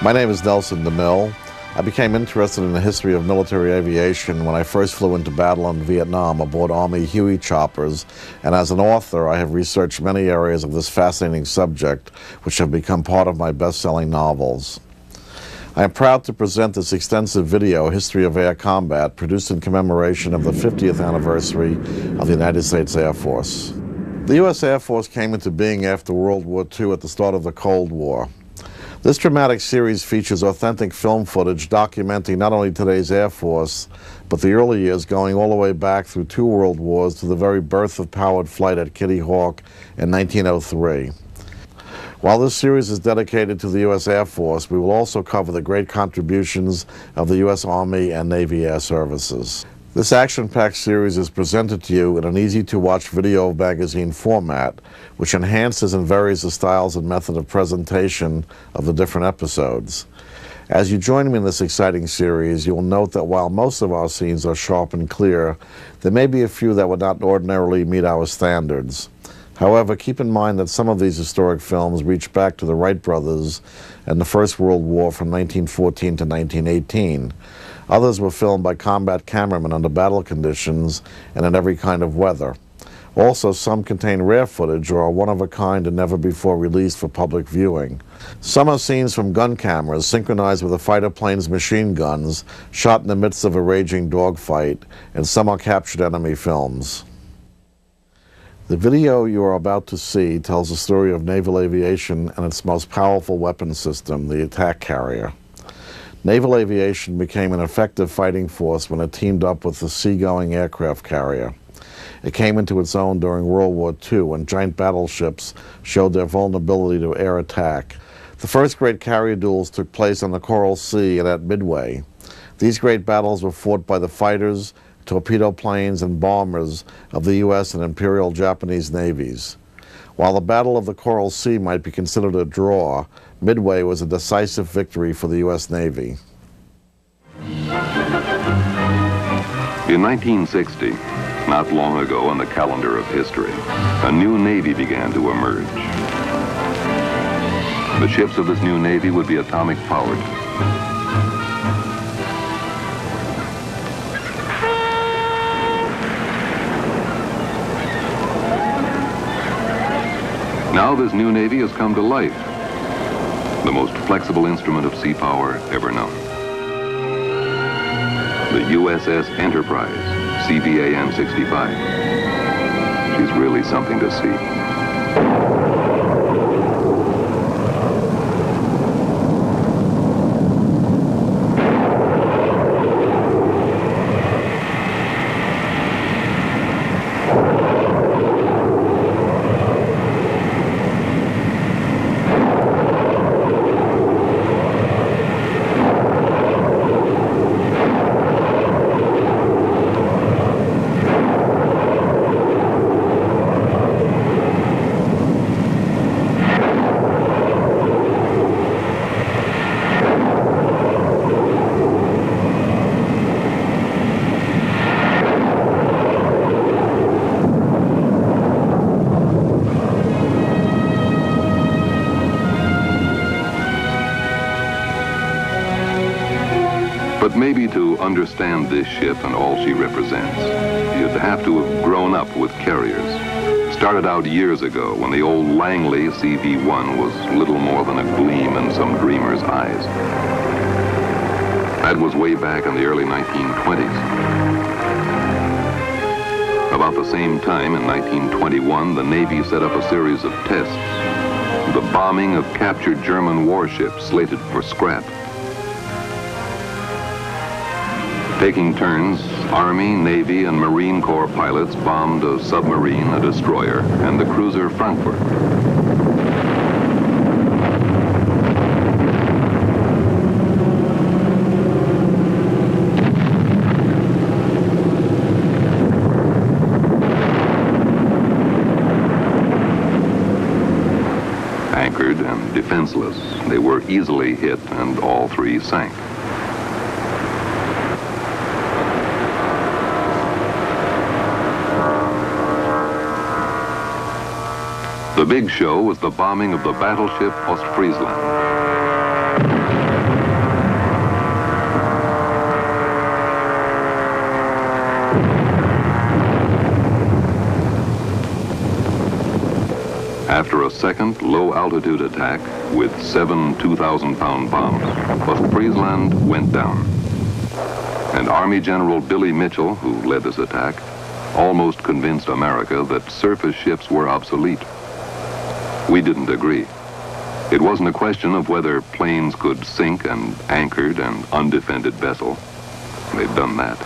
My name is Nelson DeMille. I became interested in the history of military aviation when I first flew into battle in Vietnam aboard Army Huey choppers, and as an author I have researched many areas of this fascinating subject which have become part of my best-selling novels. I am proud to present this extensive video, History of Air Combat, produced in commemoration of the 50th anniversary of the United States Air Force. The U.S. Air Force came into being after World War II at the start of the Cold War. This dramatic series features authentic film footage documenting not only today's Air Force, but the early years going all the way back through 2 world wars to the very birth of powered flight at Kitty Hawk in 1903. While this series is dedicated to the U.S. Air Force, we will also cover the great contributions of the U.S. Army and Navy Air Services. This action-packed series is presented to you in an easy-to-watch video magazine format, which enhances and varies the styles and method of presentation of the different episodes. As you join me in this exciting series, you will note that while most of our scenes are sharp and clear, there may be a few that would not ordinarily meet our standards. However, keep in mind that some of these historic films reach back to the Wright brothers and the First World War from 1914 to 1918. Others were filmed by combat cameramen under battle conditions and in every kind of weather. Also, some contain rare footage or are one-of-a-kind and never before released for public viewing. Some are scenes from gun cameras synchronized with a fighter plane's machine guns, shot in the midst of a raging dogfight, and some are captured enemy films. The video you are about to see tells the story of naval aviation and its most powerful weapon system, the attack carrier. Naval aviation became an effective fighting force when it teamed up with the seagoing aircraft carrier. It came into its own during World War II when giant battleships showed their vulnerability to air attack. The first great carrier duels took place on the Coral Sea and at Midway. These great battles were fought by the fighters, torpedo planes, and bombers of the U.S. and Imperial Japanese navies. While the Battle of the Coral Sea might be considered a draw, Midway was a decisive victory for the U.S. Navy. In 1960, not long ago in the calendar of history, a new Navy began to emerge. The ships of this new Navy would be atomic-powered. Now this new Navy has come to life, the most flexible instrument of sea power ever known. The USS Enterprise, CVAM 65. She's really something to see. But maybe to understand this ship and all she represents, you'd have to have grown up with carriers. Started out years ago when the old Langley CV-1 was little more than a gleam in some dreamer's eyes. That was way back in the early 1920s. About the same time, in 1921, the Navy set up a series of tests. The bombing of captured German warships slated for scrap. Taking turns, Army, Navy, and Marine Corps pilots bombed a submarine, a destroyer, and the cruiser Frankfurt. Anchored and defenseless, they were easily hit, and all 3 sank. The big show was the bombing of the battleship Ostfriesland. a second low-altitude attack with 7 2,000-pound bombs, but Friesland went down. And Army General Billy Mitchell, who led this attack, almost convinced America that surface ships were obsolete. We didn't agree. It wasn't a question of whether planes could sink an anchored and undefended vessel. They'd done that.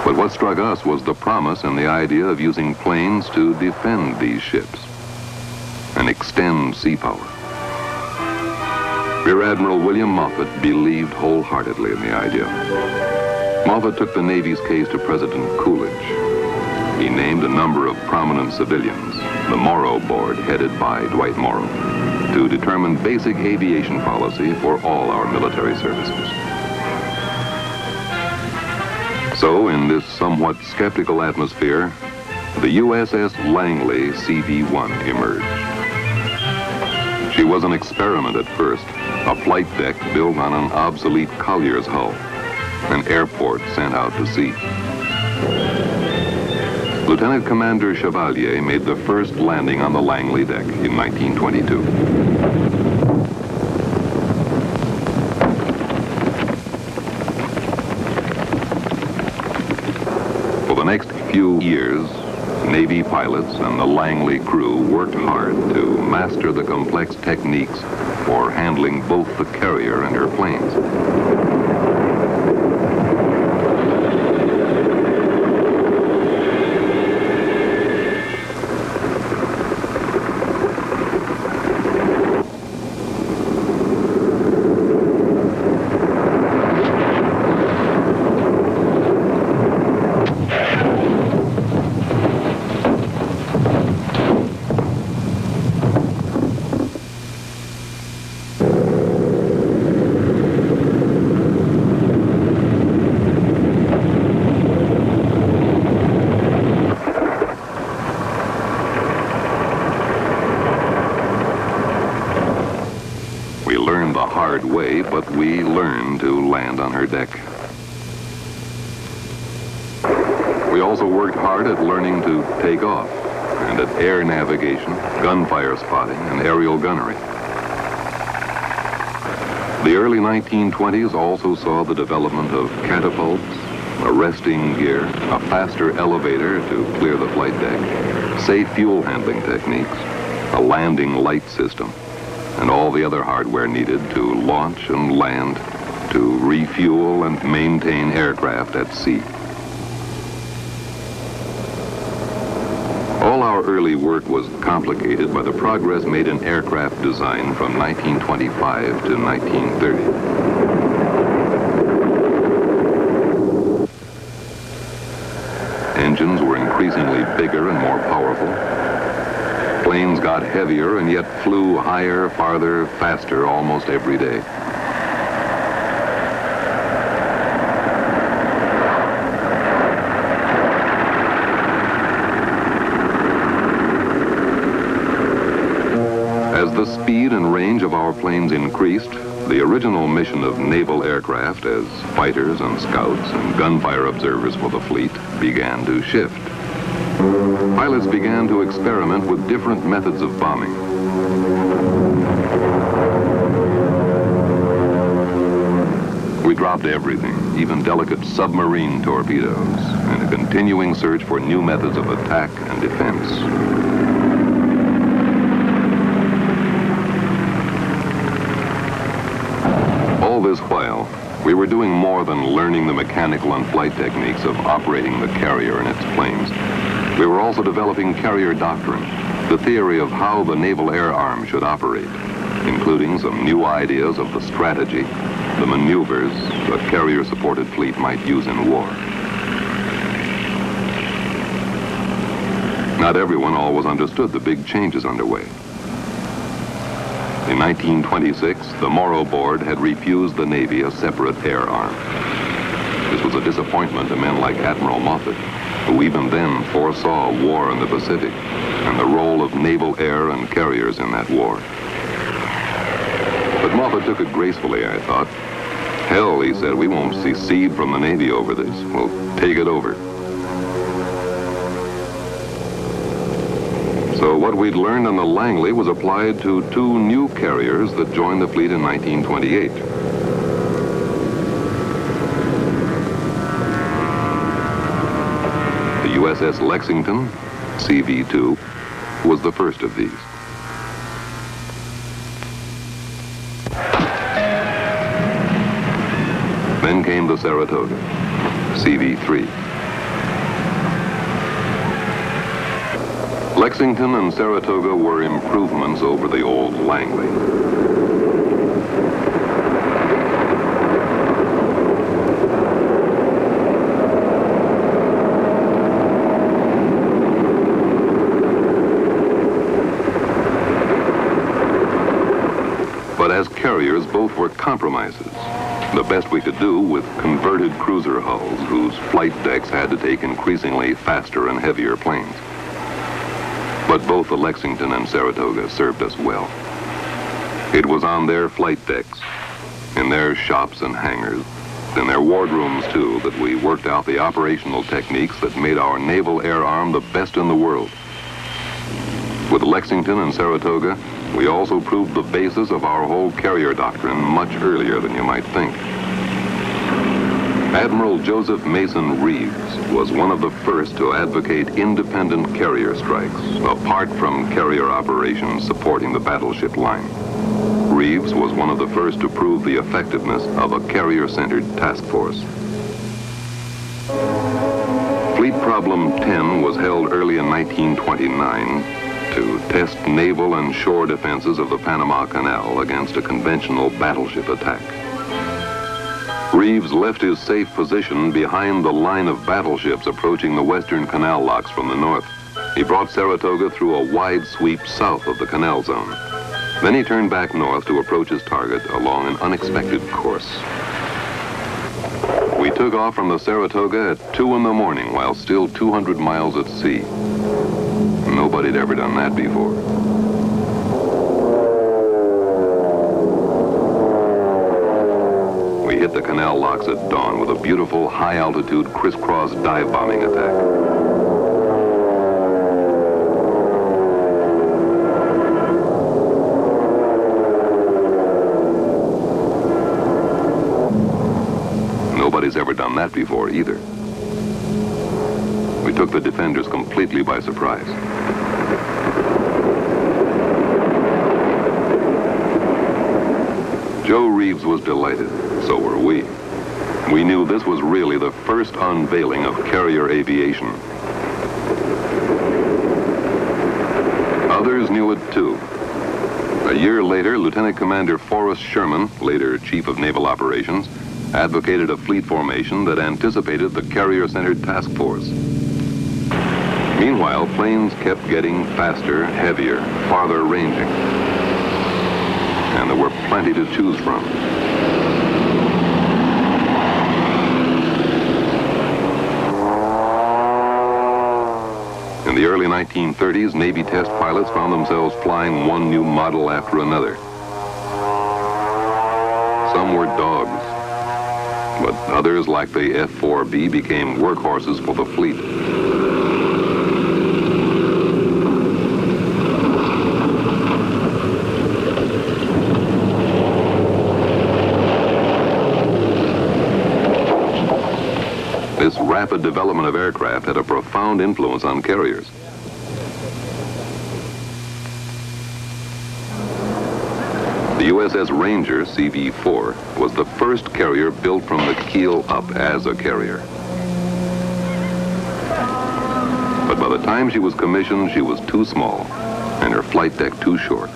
But what struck us was the promise and the idea of using planes to defend these ships and extend sea power. Rear Admiral William Moffett believed wholeheartedly in the idea. Moffett took the Navy's case to President Coolidge. He named a number of prominent civilians, the Morrow Board, headed by Dwight Morrow, to determine basic aviation policy for all our military services. So, in this somewhat skeptical atmosphere, the USS Langley CV-1 emerged. She was an experiment at first, a flight deck built on an obsolete collier's hull, an airport sent out to sea. Lieutenant Commander Chevalier made the first landing on the Langley deck in 1922. For the next few years, Navy pilots and the Langley crew worked hard to master the complex techniques for handling both the carrier and her planes. But we learned to land on her deck. We also worked hard at learning to take off and at air navigation, gunfire spotting, and aerial gunnery. The early 1920s also saw the development of catapults, arresting gear, a faster elevator to clear the flight deck, safe fuel handling techniques, a landing light system, and all the other hardware needed to launch and land, to refuel and maintain aircraft at sea. All our early work was complicated by the progress made in aircraft design from 1925 to 1930. Engines were increasingly bigger and more powerful. Planes got heavier and yet flew higher, farther, faster almost every day. As the speed and range of our planes increased, the original mission of naval aircraft as fighters and scouts and gunfire observers for the fleet began to shift. Pilots began to experiment with different methods of bombing. We dropped everything, even delicate submarine torpedoes, in a continuing search for new methods of attack and defense. All this while, we were doing more than learning the mechanical and flight techniques of operating the carrier and its planes. We were also developing carrier doctrine, the theory of how the naval air arm should operate, including some new ideas of the strategy, the maneuvers a carrier-supported fleet might use in war. Not everyone always understood the big changes underway. In 1926, the Morrow Board had refused the Navy a separate air arm. This was a disappointment to men like Admiral Moffett, who even then foresaw a war in the Pacific and the role of naval air and carriers in that war. But Moffett took it gracefully, I thought. Hell, he said, we won't secede from the Navy over this. We'll take it over. So what we'd learned on the Langley was applied to two new carriers that joined the fleet in 1928. The USS Lexington, CV-2, was the first of these. Then came the Saratoga, CV-3. Lexington and Saratoga were improvements over the old Langley. But as carriers, both were compromises. The best we could do with converted cruiser hulls whose flight decks had to take increasingly faster and heavier planes. But both the Lexington and Saratoga served us well. It was on their flight decks, in their shops and hangars, in their wardrooms too, that we worked out the operational techniques that made our naval air arm the best in the world. With Lexington and Saratoga, we also proved the basis of our whole carrier doctrine much earlier than you might think. Admiral Joseph Mason Reeves was one of the first to advocate independent carrier strikes, apart from carrier operations supporting the battleship line. Reeves was one of the first to prove the effectiveness of a carrier-centered task force. Fleet Problem 10 was held early in 1929 to test naval and shore defenses of the Panama Canal against a conventional battleship attack. Reeves left his safe position behind the line of battleships approaching the western canal locks from the north. He brought Saratoga through a wide sweep south of the canal zone. Then he turned back north to approach his target along an unexpected course. We took off from the Saratoga at 2 in the morning while still 200 miles at sea. Nobody'd ever done that before. We hit the canal locks at dawn with a beautiful high-altitude crisscross dive-bombing attack. Nobody's ever done that before either. We took the defenders completely by surprise. Joe Reeves was delighted. So were we. We knew this was really the first unveiling of carrier aviation. Others knew it too. A year later, Lieutenant Commander Forrest Sherman, later Chief of Naval Operations, advocated a fleet formation that anticipated the carrier-centered task force. Meanwhile, planes kept getting faster, heavier, farther ranging. And there were plenty to choose from. In the early 1930s, Navy test pilots found themselves flying one new model after another. Some were dogs, but others, like the F-4B, became workhorses for the fleet. This rapid development of aircraft had a profound influence on carriers. The USS Ranger, CV-4, was the first carrier built from the keel up as a carrier. But by the time she was commissioned, she was too small and her flight deck too short.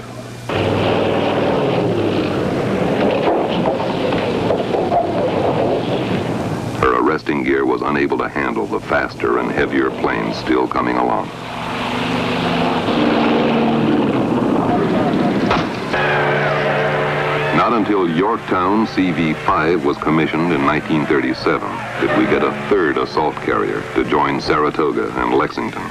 Arresting gear was unable to handle the faster and heavier planes still coming along. Not until Yorktown CV-5 was commissioned in 1937 did we get a third assault carrier to join Saratoga and Lexington.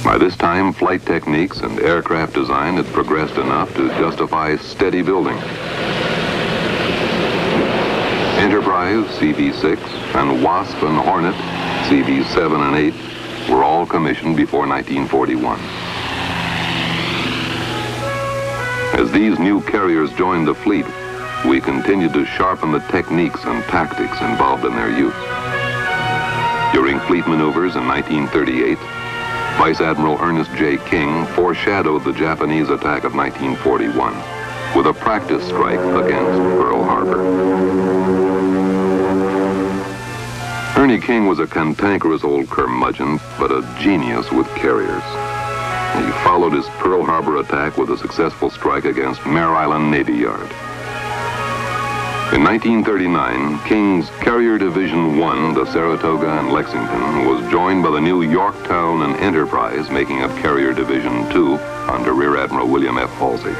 By this time, flight techniques and aircraft design had progressed enough to justify steady building. Enterprise, CV-6, and Wasp and Hornet, CV-7 and 8, were all commissioned before 1941. As these new carriers joined the fleet, we continued to sharpen the techniques and tactics involved in their use. During fleet maneuvers in 1938, Vice Admiral Ernest J. King foreshadowed the Japanese attack of 1941 with a practice strike against Pearl Harbor. Ernie King was a cantankerous old curmudgeon, but a genius with carriers. He followed his Pearl Harbor attack with a successful strike against Mare Island Navy Yard. In 1939, King's Carrier Division 1, the Saratoga and Lexington, was joined by the new Yorktown and Enterprise, making up Carrier Division 2 under Rear Admiral William F. Halsey.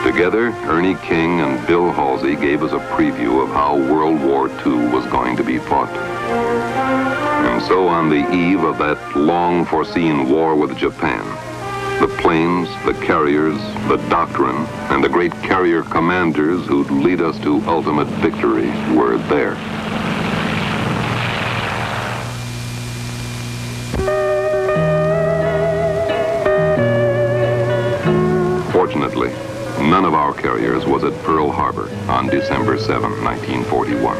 Together, Ernie King and Bill Halsey gave us a preview of how World War II was going to be fought. And so on the eve of that long-foreseen war with Japan, the planes, the carriers, the doctrine, and the great carrier commanders who'd lead us to ultimate victory were there. Fortunately, none of our carriers was at Pearl Harbor on December 7, 1941.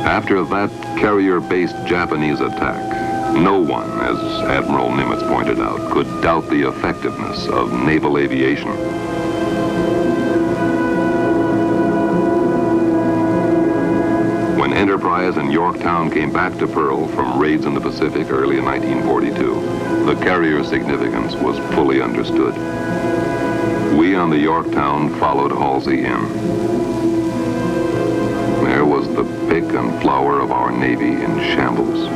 After that carrier-based Japanese attack, no one, as Admiral Nimitz pointed out, could doubt the effectiveness of naval aviation. When Enterprise and Yorktown came back to Pearl from raids in the Pacific early in 1942, the carrier's significance was fully understood. We on the Yorktown followed Halsey in. There was the pick and flower of our Navy in shambles.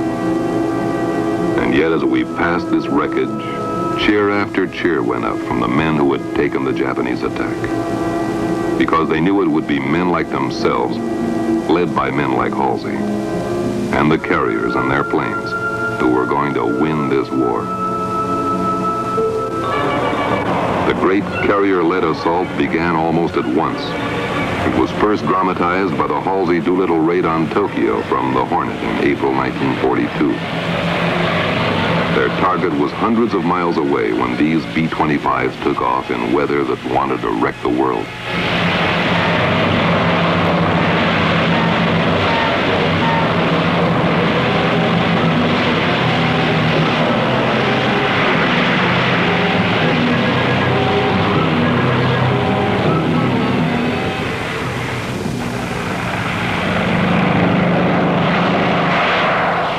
And yet as we passed this wreckage, cheer after cheer went up from the men who had taken the Japanese attack. Because they knew it would be men like themselves, led by men like Halsey, and the carriers and their planes, who were going to win this war. The great carrier-led assault began almost at once. It was first dramatized by the Halsey Doolittle raid on Tokyo from the Hornet in April 1942. Their target was hundreds of miles away when these B-25s took off in weather that wanted to wreck the world.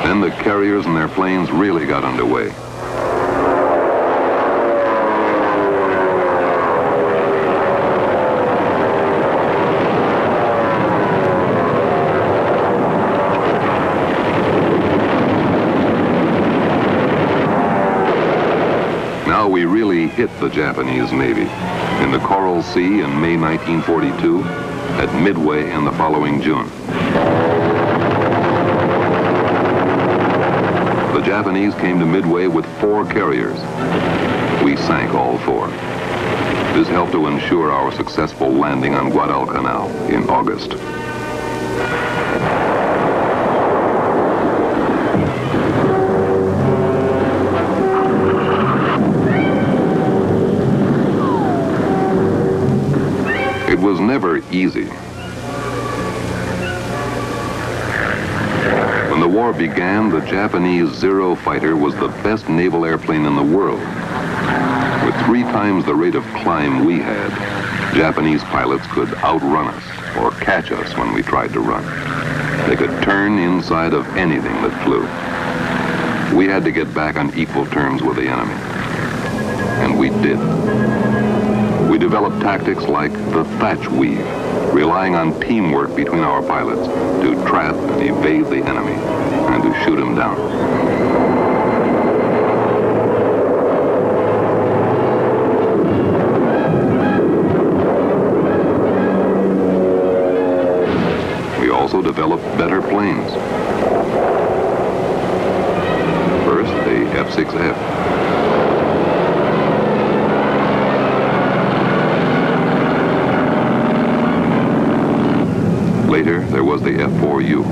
Then the carriers and their planes really got underway. Now we really hit the Japanese Navy in the Coral Sea in May 1942, at Midway in the following June. The Japanese came to Midway with 4 carriers. We sank all 4. This helped to ensure our successful landing on Guadalcanal in August. It was never easy. When the war began, the Japanese Zero fighter was the best naval airplane in the world. With 3 times the rate of climb we had, Japanese pilots could outrun us or catch us when we tried to run. They could turn inside of anything that flew. We had to get back on equal terms with the enemy. And we did. We developed tactics like the thatch weave, relying on teamwork between our pilots to trap and evade the enemy and to shoot him down. We also developed better planes. First, the F-6F. Later, there was the F-4U.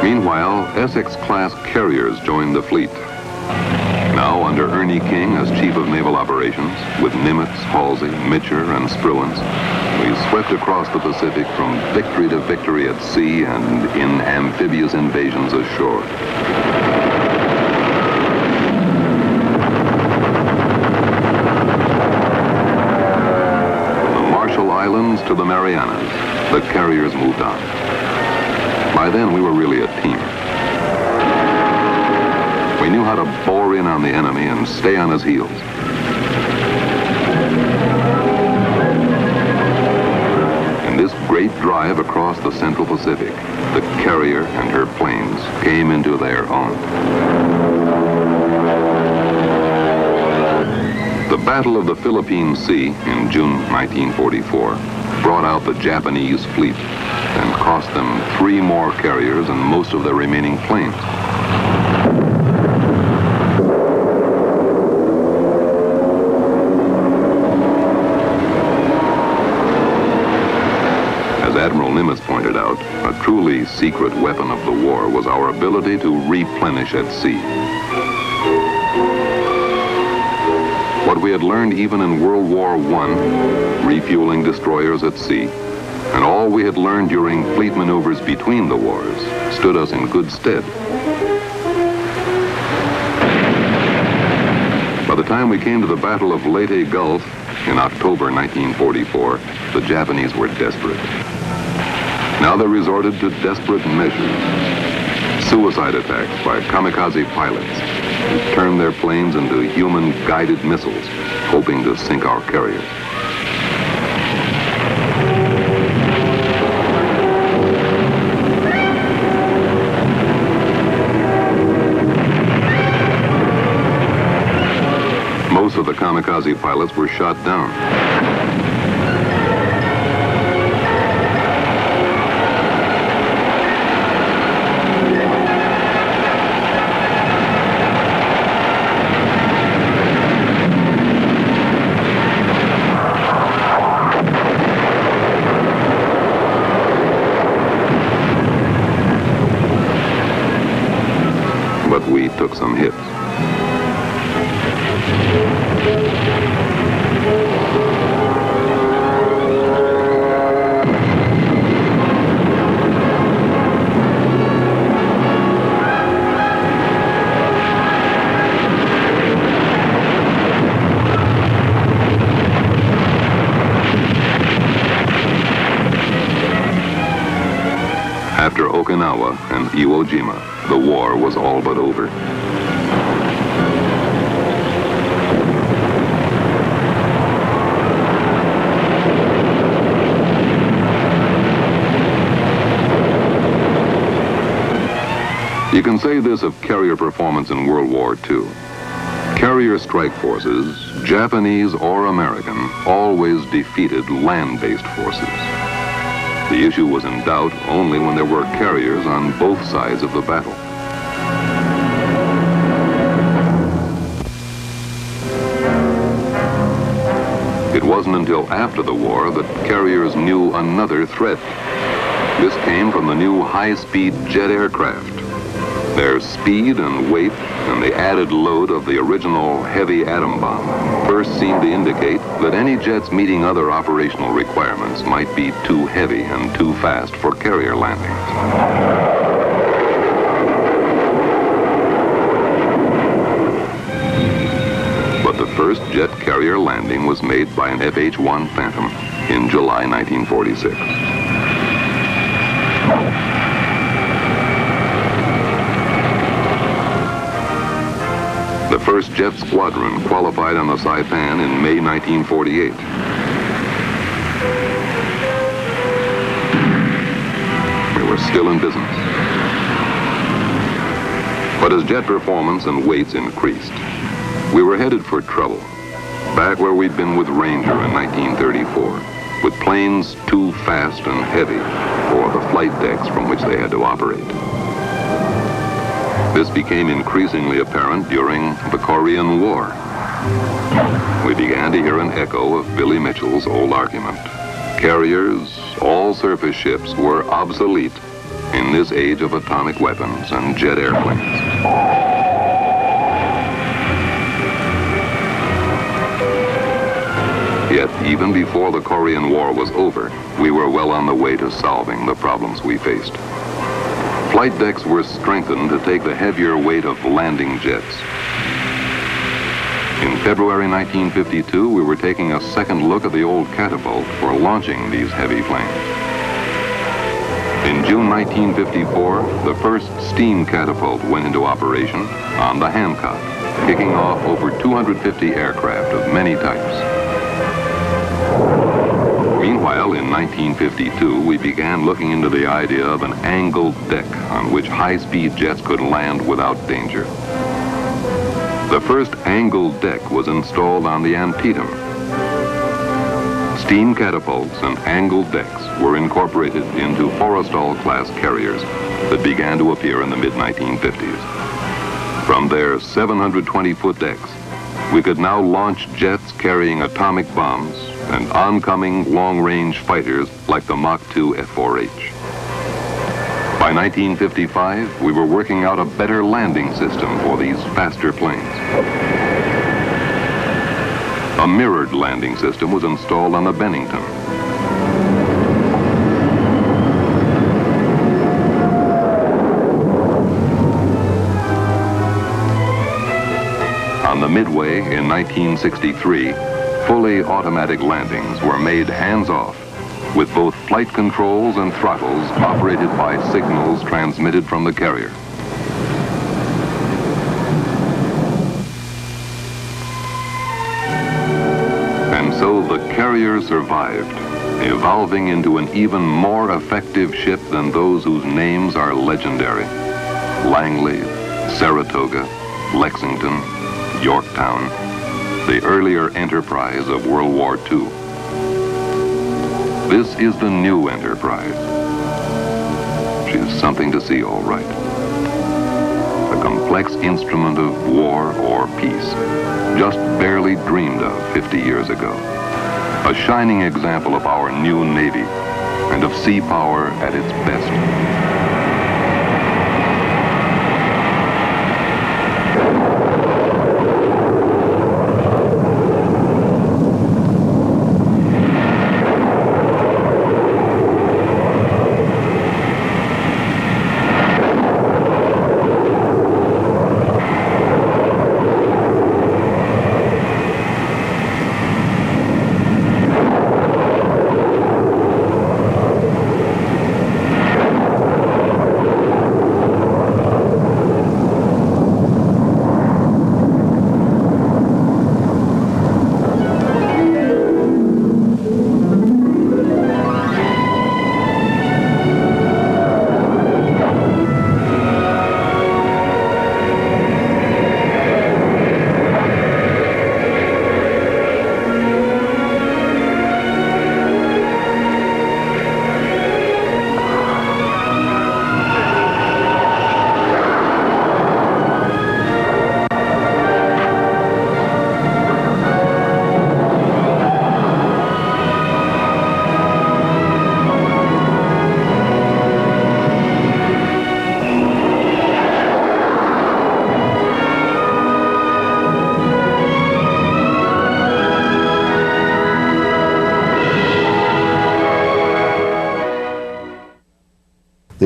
Meanwhile, Essex-class carriers joined the fleet. Now, under Ernie King as Chief of Naval Operations, with Nimitz, Halsey, Mitcher, and Spruance, we swept across the Pacific from victory to victory at sea and in amphibious invasions ashore. Islands to the Marianas, the carriers moved on. By then, we were really a team. We knew how to bore in on the enemy and stay on his heels. In this great drive across the Central Pacific, the carrier and her planes came into their own. The Battle of the Philippine Sea in June 1944 brought out the Japanese fleet and cost them 3 more carriers and most of their remaining planes. As Admiral Nimitz pointed out, a truly secret weapon of the war was our ability to replenish at sea. What we had learned even in World War I, refueling destroyers at sea, and all we had learned during fleet maneuvers between the wars, stood us in good stead. By the time we came to the Battle of Leyte Gulf in October 1944, the Japanese were desperate. Now they resorted to desperate measures. Suicide attacks by kamikaze pilots who turned their planes into human-guided missiles, hoping to sink our carriers. Most of the kamikaze pilots were shot down. But we took some hits. After Okinawa and Iwo Jima, the war was all but over. You can say this of carrier performance in World War II. Carrier strike forces, Japanese or American, always defeated land-based forces. The issue was in doubt only when there were carriers on both sides of the battle. It wasn't until after the war that carriers knew another threat. This came from the new high-speed jet aircraft. Their speed and weight and the added load of the original heavy atom bomb first seemed to indicate that any jets meeting other operational requirements might be too heavy and too fast for carrier landings. But the first jet carrier landing was made by an FH-1 Phantom in July 1946. The first jet squadron qualified on the Saipan in May 1948. We were still in business. But as jet performance and weights increased, we were headed for trouble, back where we'd been with Ranger in 1934, with planes too fast and heavy for the flight decks from which they had to operate. This became increasingly apparent during the Korean War. We began to hear an echo of Billy Mitchell's old argument. Carriers, all surface ships, were obsolete in this age of atomic weapons and jet airplanes. Yet, even before the Korean War was over, we were well on the way to solving the problems we faced. Flight decks were strengthened to take the heavier weight of landing jets. In February 1952, we were taking a second look at the old catapult for launching these heavy planes. In June 1954, the first steam catapult went into operation on the Hancock, kicking off over 250 aircraft of many types. Meanwhile, in 1952, we began looking into the idea of an angled deck on which high-speed jets could land without danger. The first angled deck was installed on the Antietam. Steam catapults and angled decks were incorporated into Forrestal-class carriers that began to appear in the mid-1950s. From their 720-foot decks, we could now launch jets carrying atomic bombs and oncoming long-range fighters like the Mach 2 F-4H. By 1955, we were working out a better landing system for these faster planes. A mirrored landing system was installed on the Bennington. On the Midway in 1963, fully automatic landings were made hands-off, with both flight controls and throttles operated by signals transmitted from the carrier. And so the carrier survived, evolving into an even more effective ship than those whose names are legendary: Langley, Saratoga, Lexington, Yorktown, the earlier Enterprise of World War II. This is the new Enterprise. She's something to see, all right. A complex instrument of war or peace, just barely dreamed of 50 years ago. A shining example of our new Navy and of sea power at its best.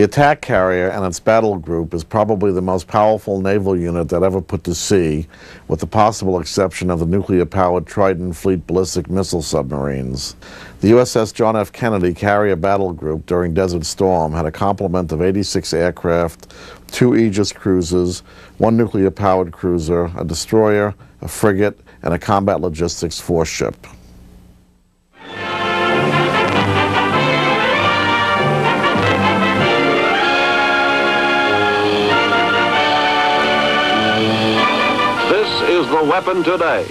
The attack carrier and its battle group is probably the most powerful naval unit that ever put to sea, with the possible exception of the nuclear-powered Triton fleet ballistic missile submarines. The USS John F. Kennedy carrier battle group during Desert Storm had a complement of 86 aircraft, 2 Aegis cruisers, 1 nuclear-powered cruiser, a destroyer, a frigate, and a combat logistics force ship. This is the weapon today.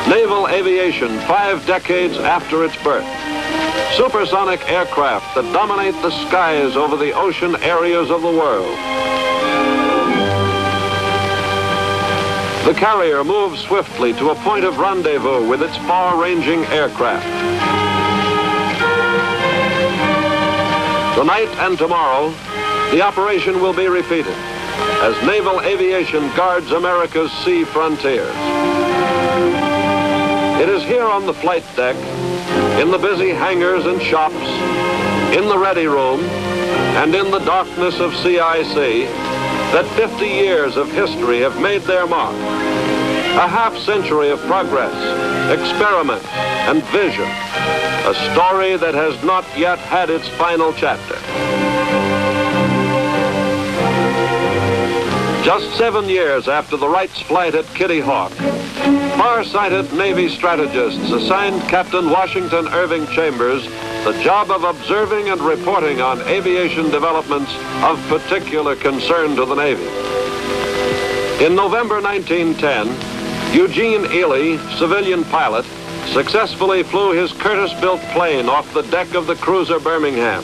Naval aviation 5 decades after its birth. Supersonic aircraft that dominate the skies over the ocean areas of the world. The carrier moves swiftly to a point of rendezvous with its far-ranging aircraft. Tonight and tomorrow, the operation will be repeated as naval aviation guards America's sea frontiers. It is here on the flight deck, in the busy hangars and shops, in the ready room, and in the darkness of CIC, that 50 years of history have made their mark. A half-century of progress, experiment, and vision. A story that has not yet had its final chapter. Just 7 years after the Wrights' flight at Kitty Hawk, far-sighted Navy strategists assigned Captain Washington Irving Chambers the job of observing and reporting on aviation developments of particular concern to the Navy. In November 1910, Eugene Ely, civilian pilot, successfully flew his Curtiss-built plane off the deck of the cruiser Birmingham.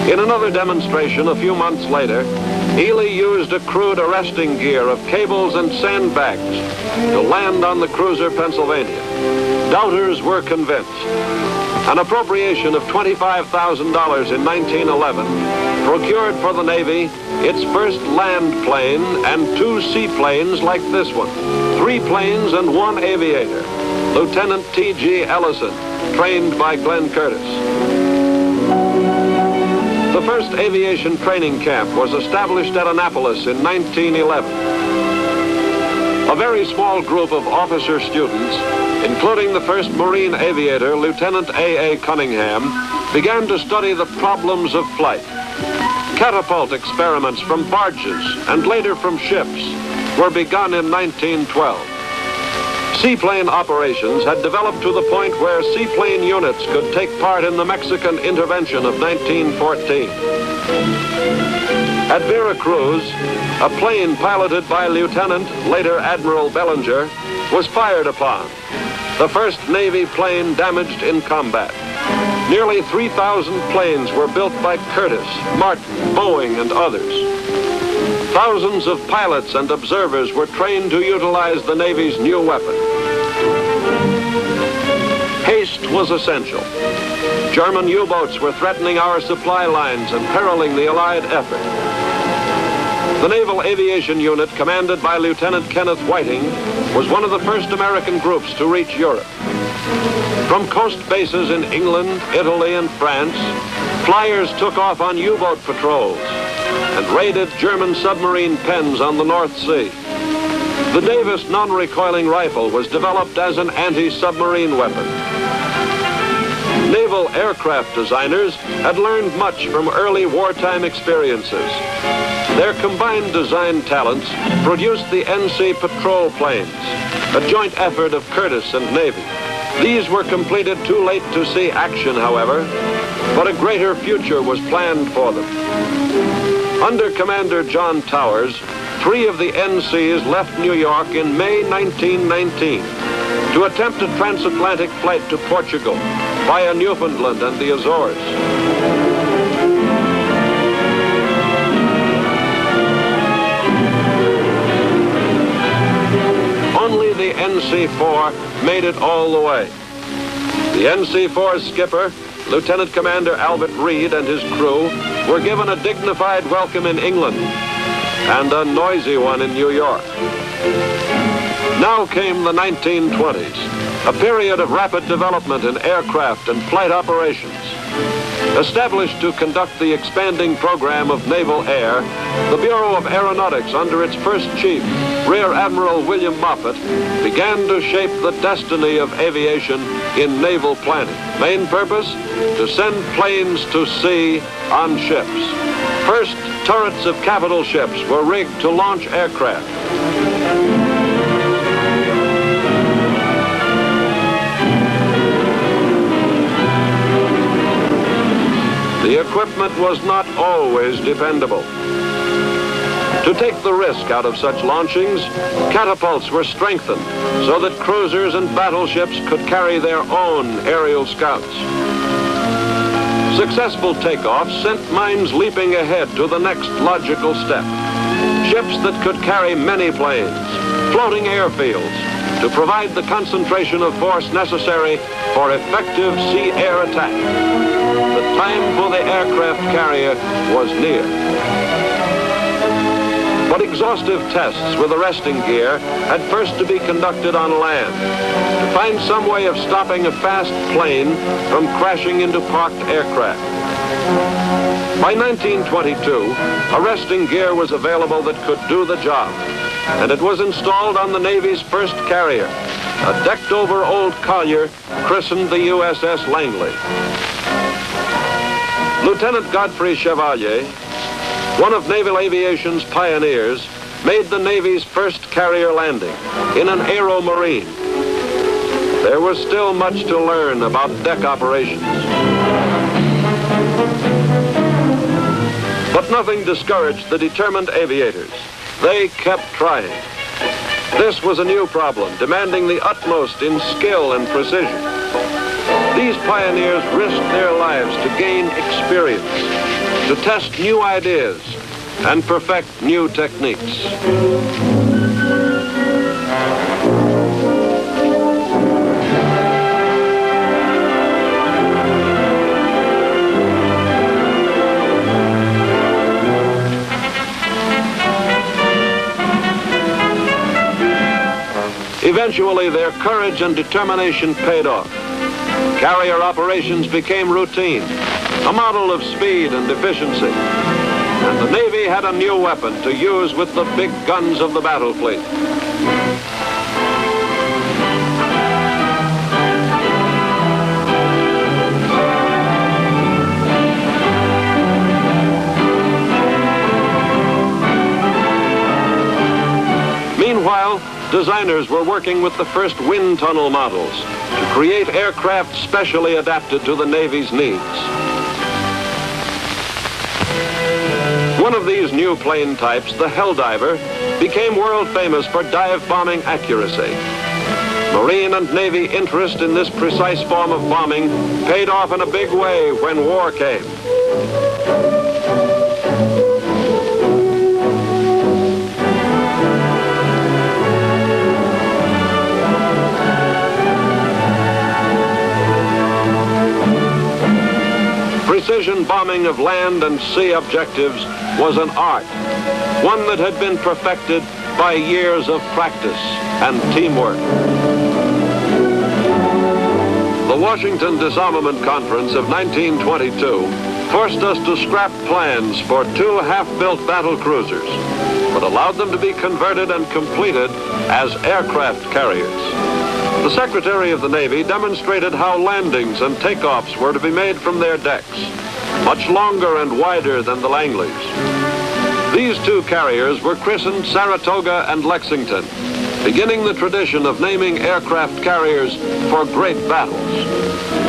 In another demonstration a few months later, Ely used a crude arresting gear of cables and sandbags to land on the cruiser Pennsylvania. Doubters were convinced. An appropriation of $25,000 in 1911 procured for the Navy its first land plane and 2 seaplanes like this one, 3 planes and 1 aviator, Lieutenant T.G. Ellison, trained by Glenn Curtiss. The first aviation training camp was established at Annapolis in 1911. A very small group of officer students, including the first Marine aviator, Lieutenant A.A. Cunningham, began to study the problems of flight. Catapult experiments from barges and later from ships were begun in 1912. Seaplane operations had developed to the point where seaplane units could take part in the Mexican intervention of 1914. At Veracruz, a plane piloted by Lieutenant, later Admiral Bellinger, was fired upon. The first Navy plane damaged in combat. Nearly 3,000 planes were built by Curtiss, Martin, Boeing, and others. Thousands of pilots and observers were trained to utilize the Navy's new weapon. Haste was essential. German U-boats were threatening our supply lines and periling the Allied effort. The Naval Aviation Unit, commanded by Lieutenant Kenneth Whiting, was one of the first American groups to reach Europe. From coast bases in England, Italy, and France, flyers took off on U-boat patrols and raided German submarine pens on the North Sea. The Davis non-recoiling rifle was developed as an anti-submarine weapon. Naval aircraft designers had learned much from early wartime experiences. Their combined design talents produced the NC patrol planes, a joint effort of Curtiss and Navy. These were completed too late to see action, however, but a greater future was planned for them. Under Commander John Towers, 3 of the NCs left New York in May 1919 to attempt a transatlantic flight to Portugal via Newfoundland and the Azores. Only the NC-4 made it all the way. The NC-4's skipper, Lieutenant Commander Albert Reed, and his crew were given a dignified welcome in England and a noisy one in New York. Now came the 1920s, a period of rapid development in aircraft and flight operations. Established to conduct the expanding program of naval air, the Bureau of Aeronautics under its first chief, Rear Admiral William Moffett, began to shape the destiny of aviation in naval planning. Main purpose? To send planes to sea on ships. First, turrets of capital ships were rigged to launch aircraft. The equipment was not always dependable. To take the risk out of such launchings, catapults were strengthened so that cruisers and battleships could carry their own aerial scouts. Successful takeoffs sent minds leaping ahead to the next logical step. Ships that could carry many planes, floating airfields, to provide the concentration of force necessary for effective sea-air attack. The time for the aircraft carrier was near. But exhaustive tests with arresting gear had first to be conducted on land to find some way of stopping a fast plane from crashing into parked aircraft. By 1922, arresting gear was available that could do the job, and it was installed on the Navy's first carrier, a decked-over old collier christened the USS Langley. Lieutenant Godfrey Chevalier, one of naval aviation's pioneers, made the Navy's first carrier landing in an aeromarine. There was still much to learn about deck operations. But nothing discouraged the determined aviators. They kept trying. This was a new problem, demanding the utmost in skill and precision. These pioneers risked their lives to gain experience, to test new ideas, and perfect new techniques. Eventually, their courage and determination paid off. Carrier operations became routine, a model of speed and efficiency. And the Navy had a new weapon to use with the big guns of the battle fleet. Meanwhile, designers were working with the first wind tunnel models to create aircraft specially adapted to the Navy's needs. One of these new plane types, the Helldiver, became world famous for dive bombing accuracy. Marine and Navy interest in this precise form of bombing paid off in a big way when war came. Precision bombing of land and sea objectives was an art, one that had been perfected by years of practice and teamwork. The Washington Disarmament Conference of 1922 forced us to scrap plans for 2 half-built battle cruisers, but allowed them to be converted and completed as aircraft carriers. The Secretary of the Navy demonstrated how landings and takeoffs were to be made from their decks, much longer and wider than the Langleys. These 2 carriers were christened Saratoga and Lexington, beginning the tradition of naming aircraft carriers for great battles.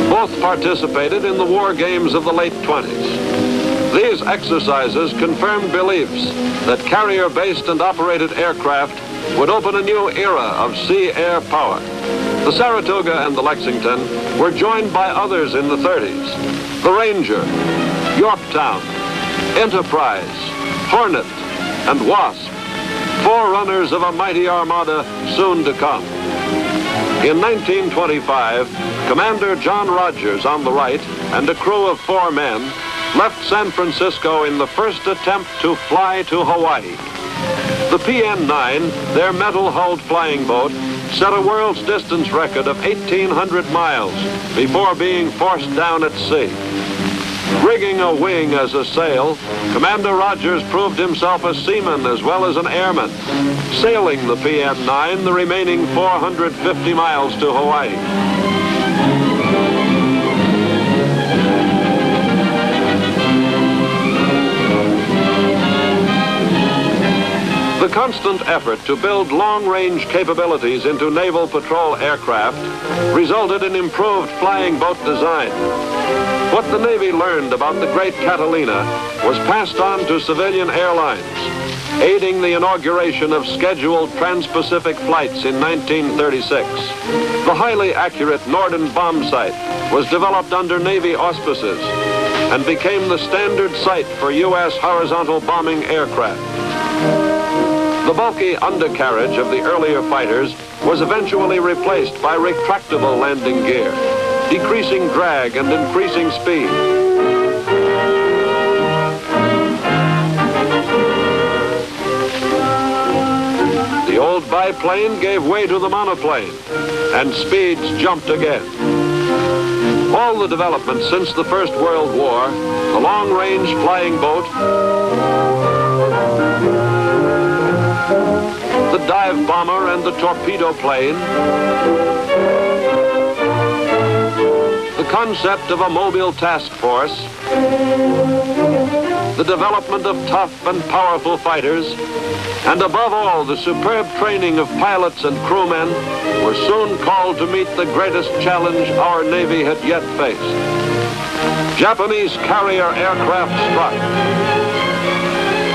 Both participated in the war games of the late 20s. These exercises confirmed beliefs that carrier-based and operated aircraft would open a new era of sea-air power. The Saratoga and the Lexington were joined by others in the 30s. The Ranger, Yorktown, Enterprise, Hornet, and Wasp, forerunners of a mighty armada soon to come. In 1925, Commander John Rogers on the right and a crew of 4 men left San Francisco in the first attempt to fly to Hawaii. The PN-9, their metal-hulled flying boat, set a world's distance record of 1,800 miles before being forced down at sea. Rigging a wing as a sail, Commander Rogers proved himself a seaman as well as an airman, sailing the PN-9 the remaining 450 miles to Hawaii. The constant effort to build long-range capabilities into naval patrol aircraft resulted in improved flying boat design. What the Navy learned about the great Catalina was passed on to civilian airlines, aiding the inauguration of scheduled trans-Pacific flights in 1936. The highly accurate Norden bomb sight was developed under Navy auspices and became the standard sight for U.S. horizontal bombing aircraft. The bulky undercarriage of the earlier fighters was eventually replaced by retractable landing gear, decreasing drag and increasing speed. The old biplane gave way to the monoplane, and speeds jumped again. All the developments since the First World War, the long-range flying boat, the dive bomber and the torpedo plane, the concept of a mobile task force, the development of tough and powerful fighters, and above all, the superb training of pilots and crewmen were soon called to meet the greatest challenge our Navy had yet faced. Japanese carrier aircraft struck.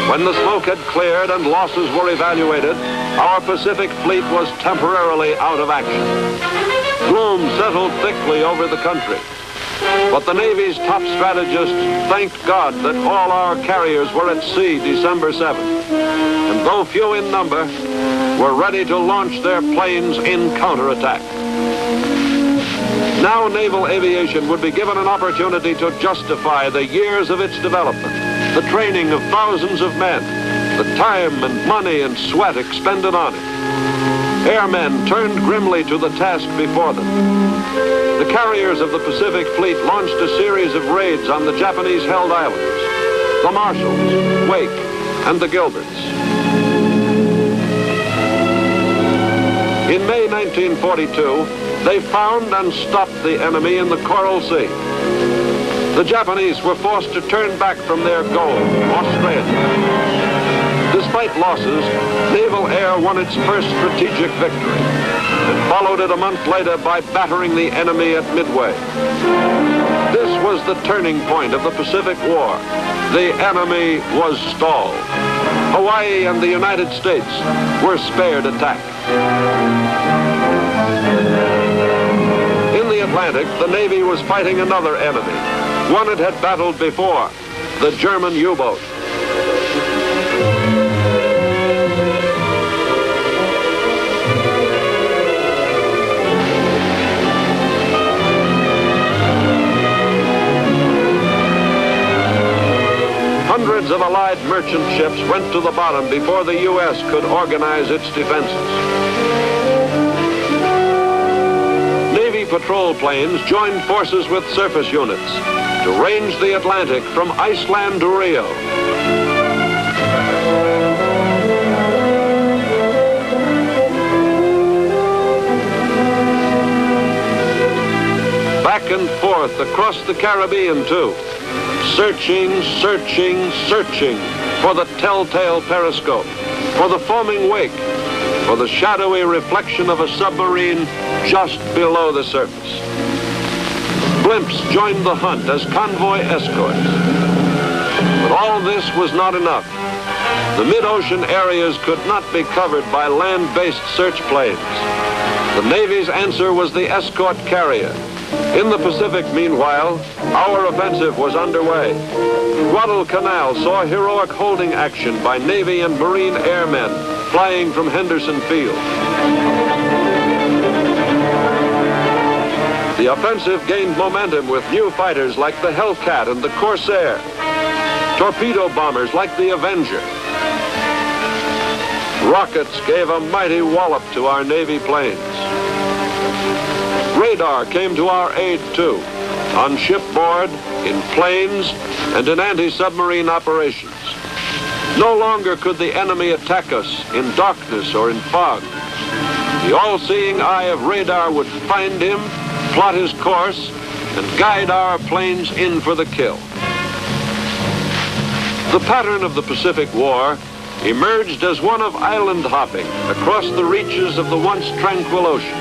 When the smoke had cleared and losses were evaluated, our Pacific Fleet was temporarily out of action. Gloom settled thickly over the country. But the Navy's top strategists thanked God that all our carriers were at sea December 7th, and though few in number, were ready to launch their planes in counterattack. Now naval aviation would be given an opportunity to justify the years of its development, the training of thousands of men, the time and money and sweat expended on it. Airmen turned grimly to the task before them. The carriers of the Pacific Fleet launched a series of raids on the Japanese-held islands, the Marshalls, Wake, and the Gilberts. In May 1942, they found and stopped the enemy in the Coral Sea. The Japanese were forced to turn back from their goal, Australia. Despite losses, Naval Air won its first strategic victory and followed it a month later by battering the enemy at Midway. This was the turning point of the Pacific War. The enemy was stalled. Hawaii and the United States were spared attack. In the Atlantic, the Navy was fighting another enemy, one it had battled before, the German U-boat. Hundreds of Allied merchant ships went to the bottom before the U.S. could organize its defenses. Navy patrol planes joined forces with surface units to range the Atlantic from Iceland to Rio. Back and forth across the Caribbean, too. Searching, searching, searching for the telltale periscope, for the foaming wake, for the shadowy reflection of a submarine just below the surface. Blimps joined the hunt as convoy escorts. But all this was not enough. The mid-ocean areas could not be covered by land-based search planes. The Navy's answer was the escort carrier. In the Pacific, meanwhile, our offensive was underway. Guadalcanal saw heroic holding action by Navy and Marine airmen flying from Henderson Field. The offensive gained momentum with new fighters like the Hellcat and the Corsair, torpedo bombers like the Avenger. Rockets gave a mighty wallop to our Navy planes. Radar came to our aid, too. on shipboard, in planes, and in anti-submarine operations. No longer could the enemy attack us in darkness or in fog. The all-seeing eye of radar would find him, plot his course, and guide our planes in for the kill. The pattern of the Pacific War emerged as one of island hopping across the reaches of the once tranquil ocean.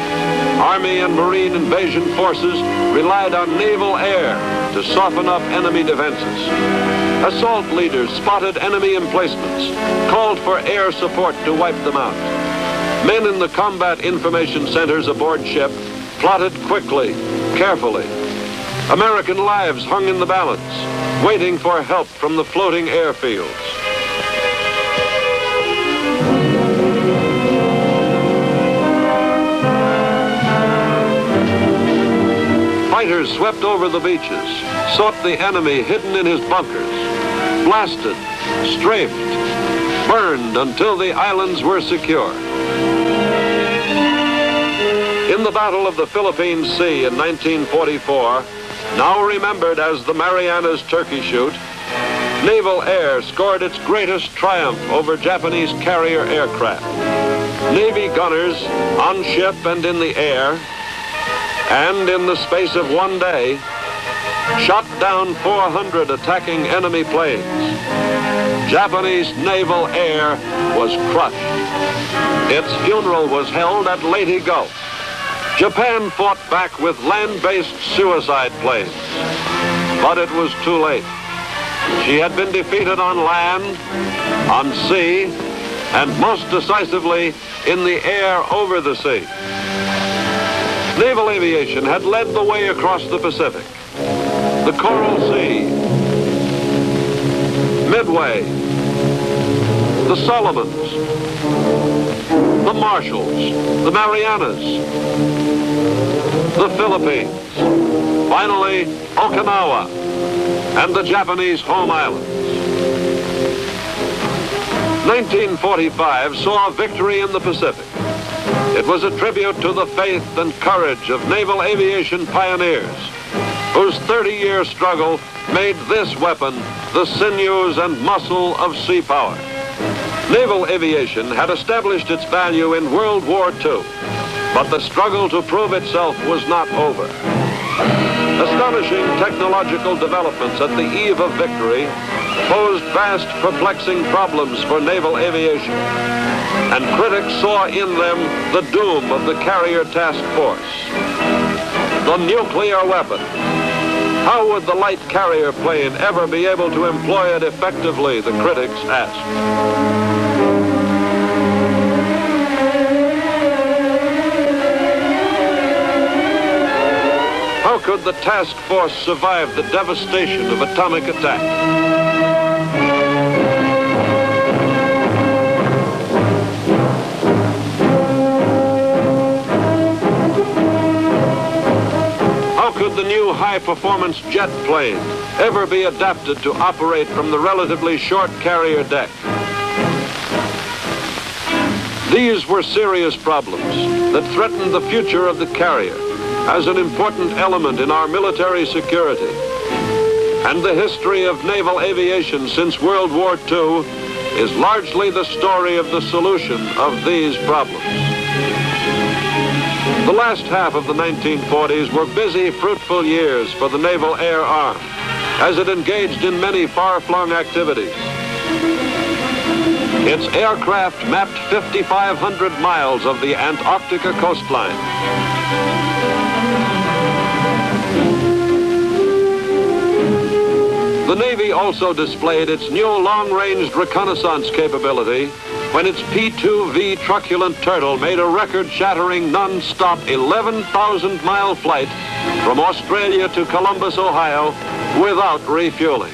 Army and Marine invasion forces relied on naval air to soften up enemy defenses. Assault leaders spotted enemy emplacements, called for air support to wipe them out. Men in the combat information centers aboard ship plotted quickly, carefully. American lives hung in the balance, waiting for help from the floating airfields. Fighters swept over the beaches, sought the enemy hidden in his bunkers, blasted, strafed, burned until the islands were secure. In the Battle of the Philippine Sea in 1944, now remembered as the Marianas Turkey Shoot, naval air scored its greatest triumph over Japanese carrier aircraft. Navy gunners on ship and in the air, and in the space of one day, shot down 400 attacking enemy planes. Japanese naval air was crushed. Its funeral was held at Leyte Gulf. Japan fought back with land-based suicide planes, but it was too late. She had been defeated on land, on sea, and most decisively in the air over the sea. Naval aviation had led the way across the Pacific, the Coral Sea, Midway, the Solomons, the Marshalls, the Marianas, the Philippines, finally Okinawa, and the Japanese home islands. 1945 saw victory in the Pacific. It was a tribute to the faith and courage of naval aviation pioneers, whose 30-year struggle made this weapon the sinews and muscle of sea power. Naval aviation had established its value in World War II, but the struggle to prove itself was not over. Astonishing technological developments at the eve of victory posed vast, perplexing problems for naval aviation, and critics saw in them the doom of the carrier task force. The nuclear weapon. How would the light carrier plane ever be able to employ it effectively, the critics asked. How could the task force survive the devastation of atomic attack? How could the new high-performance jet plane ever be adapted to operate from the relatively short carrier deck? These were serious problems that threatened the future of the carrier as an important element in our military security. And the history of naval aviation since World War II is largely the story of the solution of these problems. The last half of the 1940s were busy, fruitful years for the Naval Air Arm, as it engaged in many far-flung activities. Its aircraft mapped 5,500 miles of the Antarctica coastline. The Navy also displayed its new long-range reconnaissance capability when its P-2V truculent turtle made a record-shattering non-stop 11,000-mile flight from Australia to Columbus, Ohio, without refueling.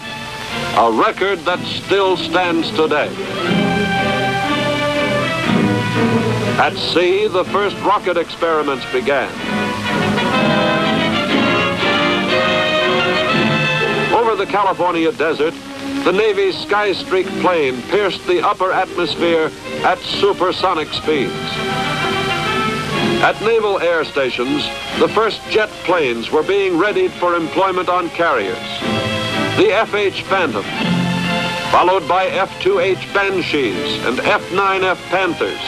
A record that still stands today. At sea, the first rocket experiments began. Over the California desert, the Navy's Skystreak plane pierced the upper atmosphere at supersonic speeds. At naval air stations, the first jet planes were being readied for employment on carriers. The F-H Phantom, followed by F-2H Banshees and F-9F Panthers,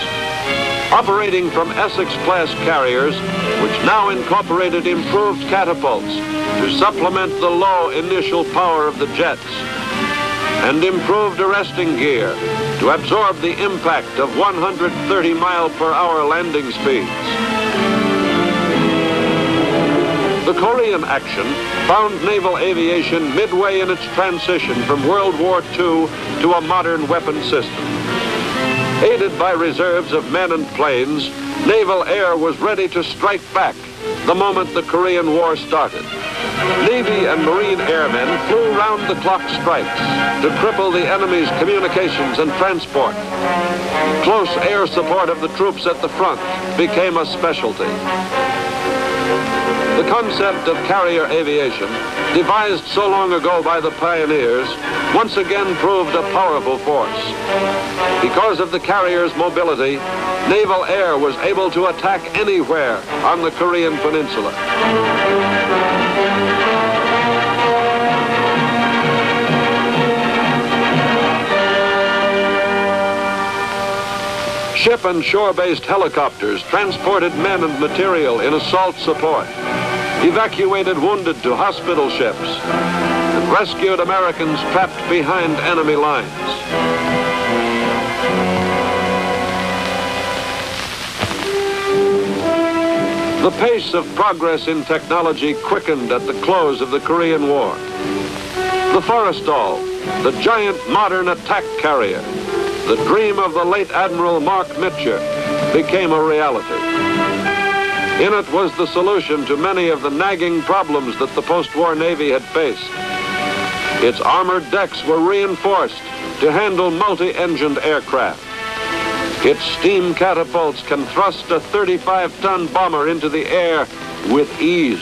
operating from Essex-class carriers, which now incorporated improved catapults to supplement the low initial power of the jets, and improved arresting gear to absorb the impact of 130-mile-per-hour landing speeds. The Korean action found naval aviation midway in its transition from World War II to a modern weapon system. Aided by reserves of men and planes, naval air was ready to strike back the moment the Korean War started. Navy and Marine airmen flew round-the-clock strikes to cripple the enemy's communications and transport. Close air support of the troops at the front became a specialty. The concept of carrier aviation, devised so long ago by the pioneers, once again proved a powerful force. Because of the carrier's mobility, naval air was able to attack anywhere on the Korean peninsula. Ship and shore-based helicopters transported men and material in assault support, evacuated wounded to hospital ships, and rescued Americans trapped behind enemy lines. The pace of progress in technology quickened at the close of the Korean War. The Forrestal, the giant modern attack carrier, the dream of the late Admiral Mark Mitcher, became a reality. In it was the solution to many of the nagging problems that the post-war Navy had faced. Its armored decks were reinforced to handle multi-engined aircraft. Its steam catapults can thrust a 35-ton bomber into the air with ease.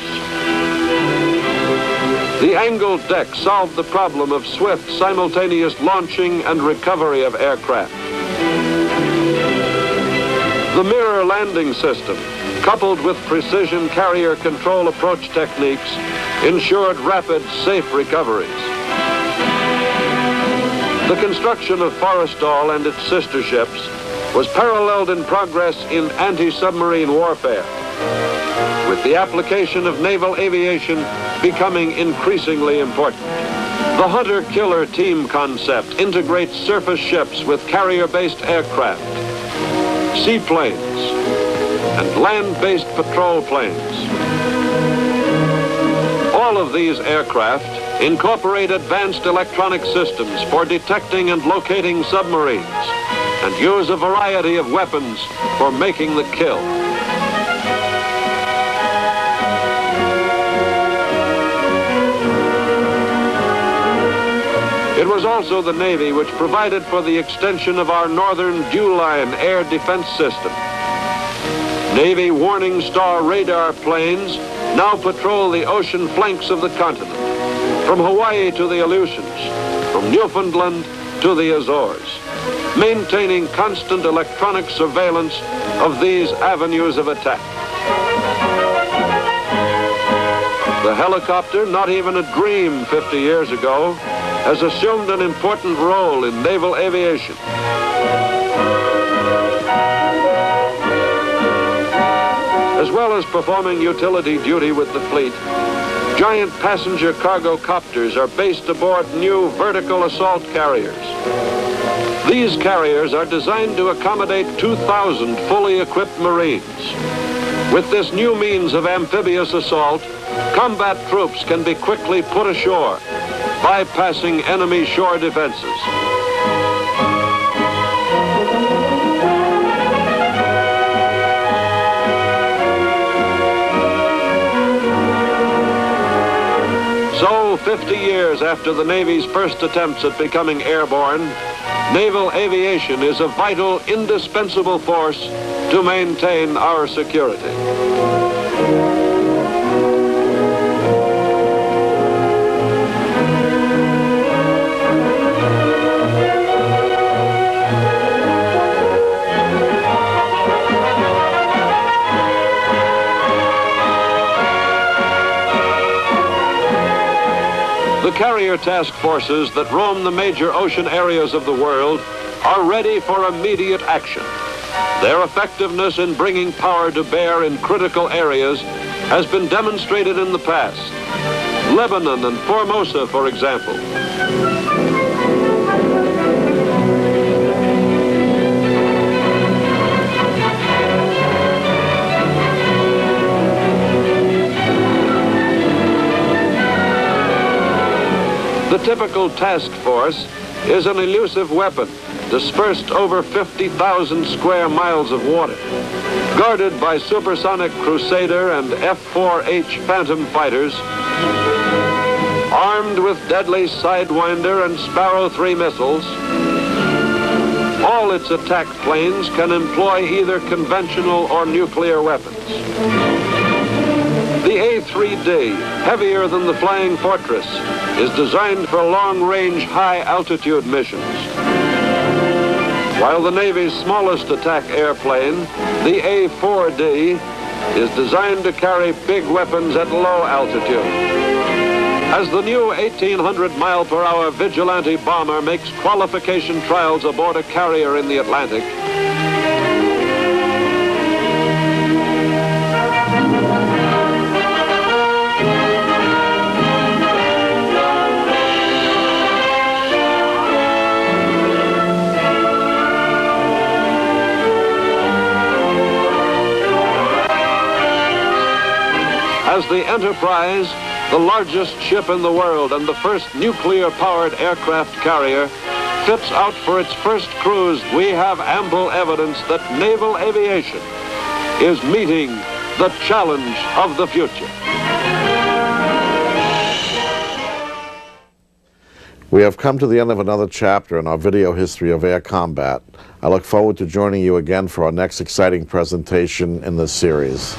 The angled deck solved the problem of swift, simultaneous launching and recovery of aircraft. The mirror landing system, coupled with precision carrier control approach techniques, ensured rapid, safe recoveries. The construction of Forrestal and its sister ships was paralleled in progress in anti-submarine warfare, with the application of naval aviation becoming increasingly important. The hunter-killer team concept integrates surface ships with carrier-based aircraft, seaplanes, and land-based patrol planes. All of these aircraft incorporate advanced electronic systems for detecting and locating submarines and use a variety of weapons for making the kill. It was also the Navy which provided for the extension of our northern Dewline air defense system. Navy Warning Star radar planes now patrol the ocean flanks of the continent, from Hawaii to the Aleutians, from Newfoundland to the Azores, maintaining constant electronic surveillance of these avenues of attack. The helicopter, not even a dream 50 years ago, has assumed an important role in naval aviation. As well as performing utility duty with the fleet, giant passenger cargo copters are based aboard new vertical assault carriers. These carriers are designed to accommodate 2,000 fully equipped Marines. With this new means of amphibious assault, combat troops can be quickly put ashore, bypassing enemy shore defenses. So, 50 years after the Navy's first attempts at becoming airborne, naval aviation is a vital, indispensable force to maintain our security. carrier task forces that roam the major ocean areas of the world are ready for immediate action. Their effectiveness in bringing power to bear in critical areas has been demonstrated in the past. Lebanon and Formosa, for example. The typical task force is an elusive weapon dispersed over 50,000 square miles of water, guarded by supersonic Crusader and F-4H Phantom fighters, armed with deadly Sidewinder and Sparrow 3 missiles. All its attack planes can employ either conventional or nuclear weapons. The A-3D, heavier than the Flying Fortress, is designed for long-range, high-altitude missions. While the Navy's smallest attack airplane, the A-4D, is designed to carry big weapons at low altitude. As the new 1,800-mile-per-hour Vigilante bomber makes qualification trials aboard a carrier in the Atlantic, as the Enterprise, the largest ship in the world and the first nuclear-powered aircraft carrier, fits out for its first cruise, we have ample evidence that naval aviation is meeting the challenge of the future. We have come to the end of another chapter in our video history of air combat. I look forward to joining you again for our next exciting presentation in this series.